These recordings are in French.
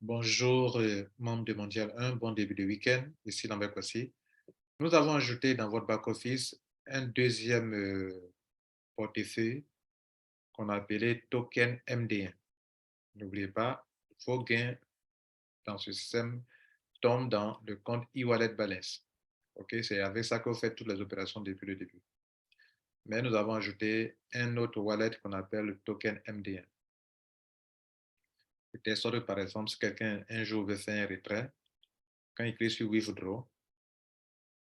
Bonjour, membres de Mondial 1, bon début de week-end, ici Lambert Kwasi. Nous avons ajouté dans votre back-office un deuxième portefeuille qu'on a appelé token MD1. N'oubliez pas, vos gains dans ce système tombent dans le compte e-wallet balance. Ok, c'est avec ça que vous faites toutes les opérations depuis le début. Mais nous avons ajouté un autre wallet qu'on appelle le token MD1. De telle sorte que, par exemple, si quelqu'un un jour veut faire un retrait, quand il clique sur Withdraw,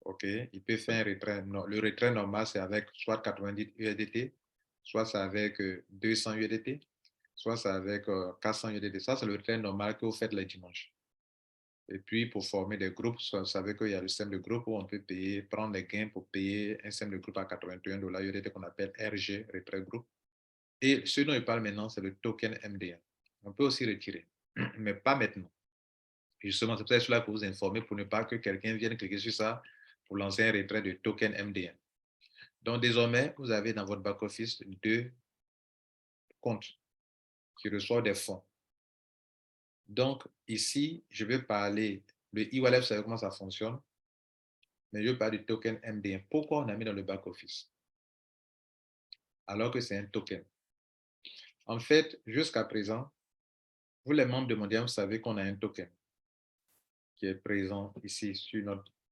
OK, il peut faire un retrait. Le retrait normal, c'est avec soit 90 USDT, soit c'est avec 200 USDT, soit c'est avec 400 USDT. Ça, c'est le retrait normal que vous faites les dimanches. Et puis, pour former des groupes, vous savez qu'il y a le système de groupe où on peut payer, prendre les gains pour payer un système de groupe à 81 $ USDT qu'on appelle RG, retrait groupe. Et ce dont je parle maintenant, c'est le token MD1. On peut aussi retirer, mais pas maintenant. Justement, c'est peut-être cela pour vous informer, pour ne pas que quelqu'un vienne cliquer sur ça pour lancer un retrait de token MD1. Donc, désormais, vous avez dans votre back-office deux comptes qui reçoivent des fonds. Donc, ici, je vais parler, le e-wallet, vous savez comment ça fonctionne, mais je vais parler du token MD1. Pourquoi on a mis dans le back-office alors que c'est un token? En fait, jusqu'à présent, vous les membres de Mondial, vous savez qu'on a un token qui est présent ici sur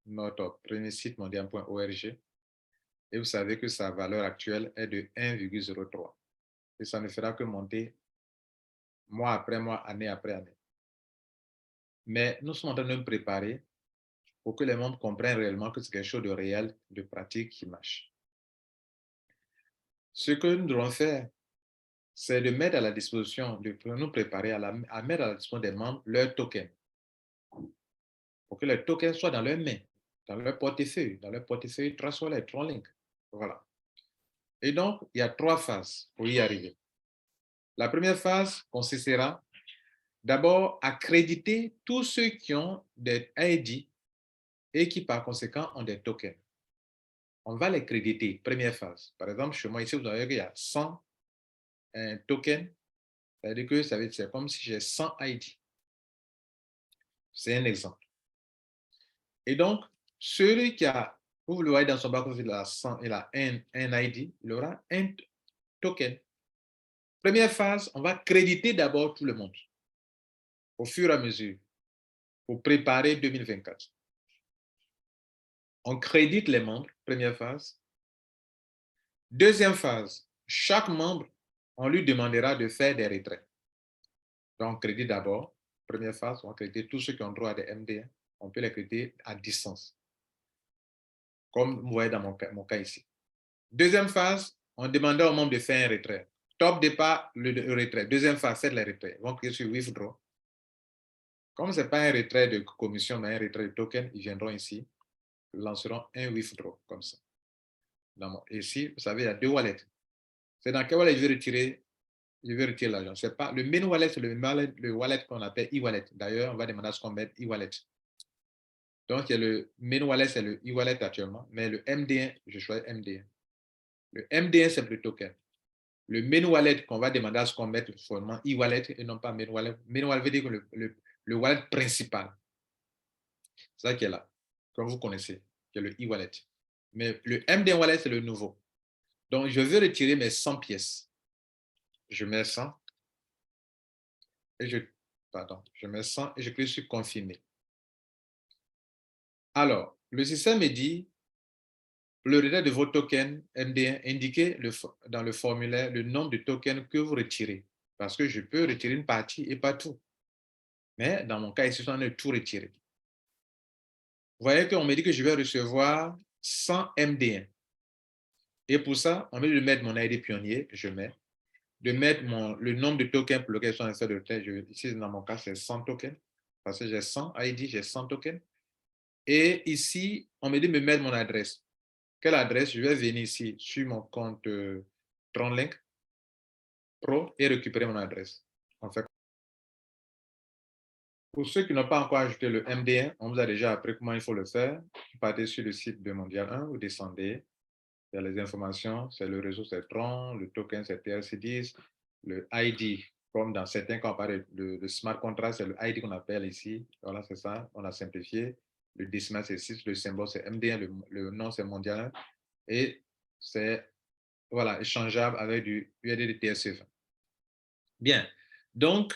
notre premier site mondial.org. Et vous savez que sa valeur actuelle est de 1,03. Et ça ne fera que monter mois après mois, année après année. Mais nous sommes en train de nous préparer pour que les membres comprennent réellement que c'est quelque chose de réel, de pratique qui marche. Ce que nous devons faire, c'est de mettre à la disposition, de nous préparer à mettre à la disposition des membres leurs tokens, pour que les tokens soient dans leurs mains, dans leur portefeuille Trust Wallet, TronLink. Voilà. Et donc, il y a 3 phases pour y arriver. La première phase consistera d'abord à créditer tous ceux qui ont des ID et qui par conséquent ont des tokens. On va les créditer, première phase. Par exemple, chez moi ici, vous voyez qu'il y a 100 tokens, c'est-à-dire que c'est comme si j'ai 100 ID. C'est un exemple. Et donc, celui qui a, vous le voyez dans son back-office, il a un ID, il aura un token. Première phase, on va créditer d'abord tout le monde au fur et à mesure pour préparer 2024. On crédite les membres, première phase. Deuxième phase, chaque membre, on lui demandera de faire des retraits. Donc, crédit d'abord. Première phase, on va créditer tous ceux qui ont droit à des MD1. On peut les créditer à distance, comme vous voyez dans mon cas ici. Deuxième phase, on demandera aux membres de faire un retrait. Top départ, le retrait. Deuxième phase, c'est les retraits. Ils vont cliquer sur Withdraw. Comme ce n'est pas un retrait de commission, mais un retrait de token, ils viendront ici, ils lanceront un Withdraw, comme ça. Ici, vous savez, il y a 2 wallets. C'est dans quel wallet je vais retirer l'argent. C'est pas, le main wallet, c'est le wallet qu'on appelle e-wallet. D'ailleurs, on va demander à ce qu'on mette e-wallet. Donc, il y a le main wallet, c'est le e-wallet actuellement, mais le MD1, je choisis MD1. Le MD1, c'est le token. Le main wallet qu'on va demander à ce qu'on mette seulement e-wallet et non pas main wallet. Main wallet veut dire que le wallet principal, c'est ça qui est là, comme vous connaissez, qui est le e-wallet. Mais le MD1 wallet, c'est le nouveau. Donc, je veux retirer mes 100 pièces. Je mets 100 et je mets 100 et je clique sur confirmer. Alors, le système me dit le retrait de vos tokens MD1, indiquez dans le formulaire le nombre de tokens que vous retirez. Parce que je peux retirer une partie et pas tout. Mais dans mon cas, ici, on a tout retiré. Vous voyez qu'on me dit que je vais recevoir 100 MD1. Et pour ça, on me dit de mettre mon ID pionnier, je mets. De mettre le nombre de tokens pour lequel je suis en train de retrait. Ici, dans mon cas, c'est 100 tokens. Parce que j'ai 100 ID, j'ai 100 tokens. Et ici, on me dit de me mettre mon adresse. Quelle adresse? Je vais venir ici sur mon compte TronLink Pro et récupérer mon adresse. En fait, pour ceux qui n'ont pas encore ajouté le MD1, on vous a déjà appris comment il faut le faire. Vous partez sur le site de Mondial 1, vous descendez, il y a les informations, c'est le réseau, c'est Tron, le token, c'est TRC10, le ID comme dans certains cas, on parle de smart contract, c'est le ID qu'on appelle ici. Voilà, c'est ça, on a simplifié. Le décimal, c'est 6, le symbole, c'est MD1, le nom, c'est mondial. Et c'est, voilà, échangeable avec du USDT TRC20. Bien, donc,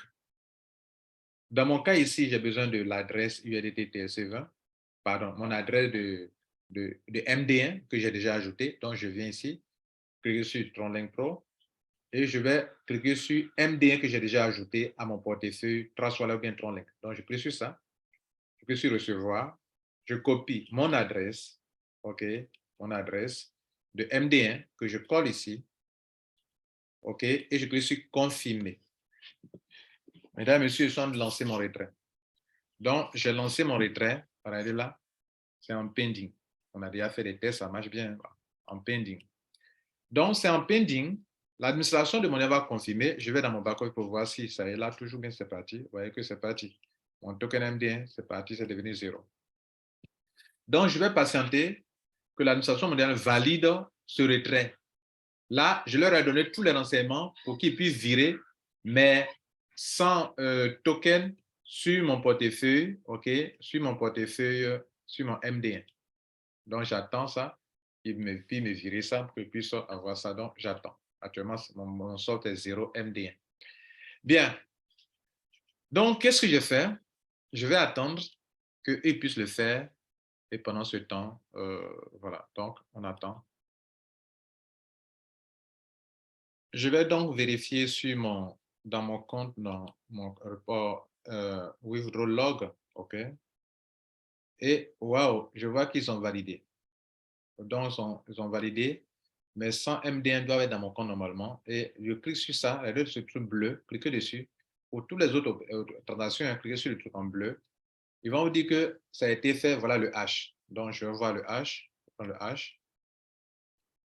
dans mon cas ici, j'ai besoin de l'adresse USDT TRC20, pardon, mon adresse de MD1 que j'ai déjà ajouté. Donc, je viens ici, cliquer sur TronLink Pro et je vais cliquer sur MD1 que j'ai déjà ajouté à mon portefeuille Trustwallet ou bien TronLink. Donc, je clique sur ça, je clique sur recevoir, je copie mon adresse, OK, mon adresse de MD1 que je colle ici, OK, et je clique sur confirmer. Mesdames, Messieurs, je suis en train de lancer mon retrait. Donc, j'ai lancé mon retrait, regardez là, c'est en pending. On a déjà fait des tests, ça marche bien, en pending. Donc, c'est en pending. L'administration de monnaie va confirmer. Je vais dans mon back-office pour voir si ça est là, toujours bien, c'est parti. Vous voyez que c'est parti. Mon token MD1, c'est parti, c'est devenu 0. Donc, je vais patienter que l'administration mondiale valide ce retrait. Là, je leur ai donné tous les renseignements pour qu'ils puissent virer mes 100 tokens sur mon portefeuille, OK, sur mon portefeuille, sur mon MD1. Donc, j'attends ça. Puis me virer ça pour que je puisse avoir ça. Donc, j'attends. Actuellement, mon solde est 0 MD1. Bien. Donc, qu'est-ce que je fais? Je vais attendre qu'ils puissent le faire. Et pendant ce temps, voilà. Donc, on attend. Je vais donc vérifier dans mon compte, dans mon report withdrawal log. OK? Et waouh, je vois qu'ils ont validé. Donc, ils ont validé. Mes 100 MD1 doivent être dans mon compte normalement. Et je clique sur ça, les deux ce truc bleu, cliquez dessus. Pour toutes les autres transactions, cliquez sur le truc en bleu. Ils vont vous dire que ça a été fait, voilà le hash. Donc, je vais voir le hash. Je prends le hash.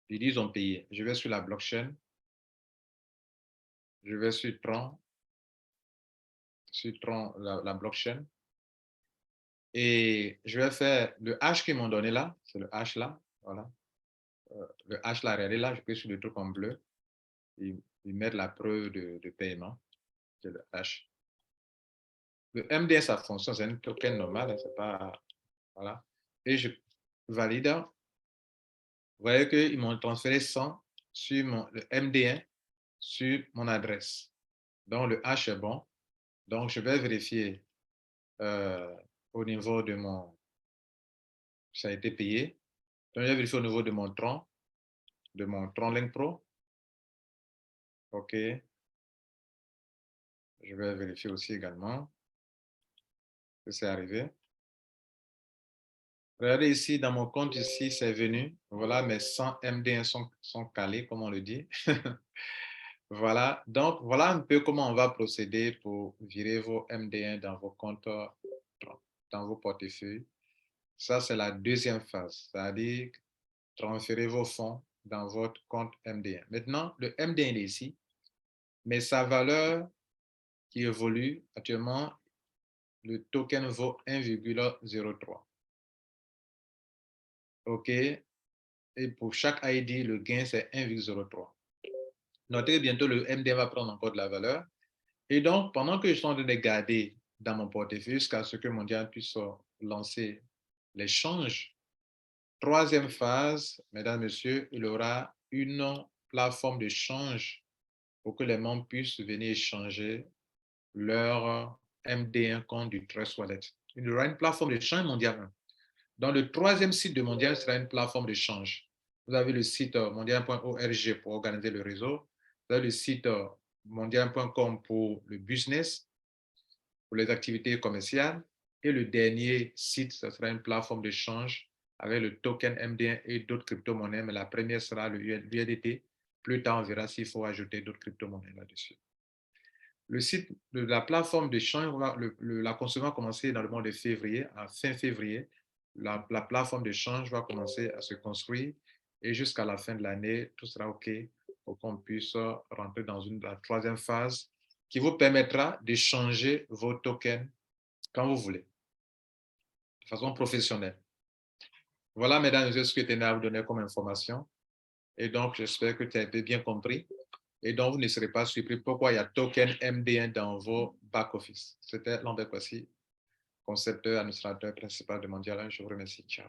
Ils disent ont payé. Je vais sur la blockchain. Je vais sur Tron, la blockchain. Et je vais faire le hash qu'ils m'ont donné là. C'est le hash là. Voilà. Le hash là, regardez là, je clique sur le truc en bleu. Ils mettent la preuve de paiement. C'est le hash. Le MD, sa fonction, c'est un token normal, hein, c'est pas. Voilà. Et je valide. Vous voyez qu'ils m'ont transféré 100 sur le MD1 sur mon adresse. Donc, le hash est bon. Donc, je vais vérifier au niveau de mon. Ça a été payé. Donc, je vais vérifier au niveau de mon TronLink Pro. OK. Je vais vérifier aussi également que c'est arrivé. Regardez ici, dans mon compte, ici, c'est venu. Voilà, mes 100 MD1 sont calés, comme on le dit. Voilà, donc voilà un peu comment on va procéder pour virer vos MD1 dans vos comptes, dans vos portefeuilles. Ça, c'est la deuxième phase, c'est-à-dire transférer vos fonds dans votre compte MD1. Maintenant, le MD1 est ici, mais sa valeur qui évolue actuellement, le token vaut 1,03. OK? Et pour chaque ID, le gain, c'est 1,03. Notez que bientôt, le MD va prendre encore de la valeur. Et donc, pendant que je suis en train de garder dans mon portefeuille jusqu'à ce que Mondial puisse lancer l'échange, troisième phase, mesdames, messieurs, il y aura une plateforme d'échange pour que les membres puissent venir échanger leur MD1 compte du Trust Wallet. Il y aura une plateforme d'échange mondiale. Dans le troisième site de Mondial sera une plateforme d'échange. Vous avez le site mondial.org pour organiser le réseau. Vous avez le site mondial.com pour le business, pour les activités commerciales. Et le dernier site, ce sera une plateforme d'échange avec le token MD1 et d'autres crypto-monnaies. Mais la première sera le USDT. Plus tard, on verra s'il faut ajouter d'autres crypto-monnaies là-dessus. Le site de la plateforme d'échange, la construction va commencer dans le mois de février, à fin février. La plateforme d'échange va commencer à se construire et jusqu'à la fin de l'année, tout sera OK pour qu'on puisse rentrer dans la troisième phase qui vous permettra d'échanger vos tokens quand vous voulez, de façon professionnelle. Voilà, mesdames et messieurs, ce que je tenais à vous donner comme information. Et donc, j'espère que tu as été bien compris. et dont vous ne serez pas surpris pourquoi il y a token MD1 dans vos back-office. C'était Lambert Kwasi, concepteur, administrateur principal de Mondial 1. Je vous remercie. Ciao.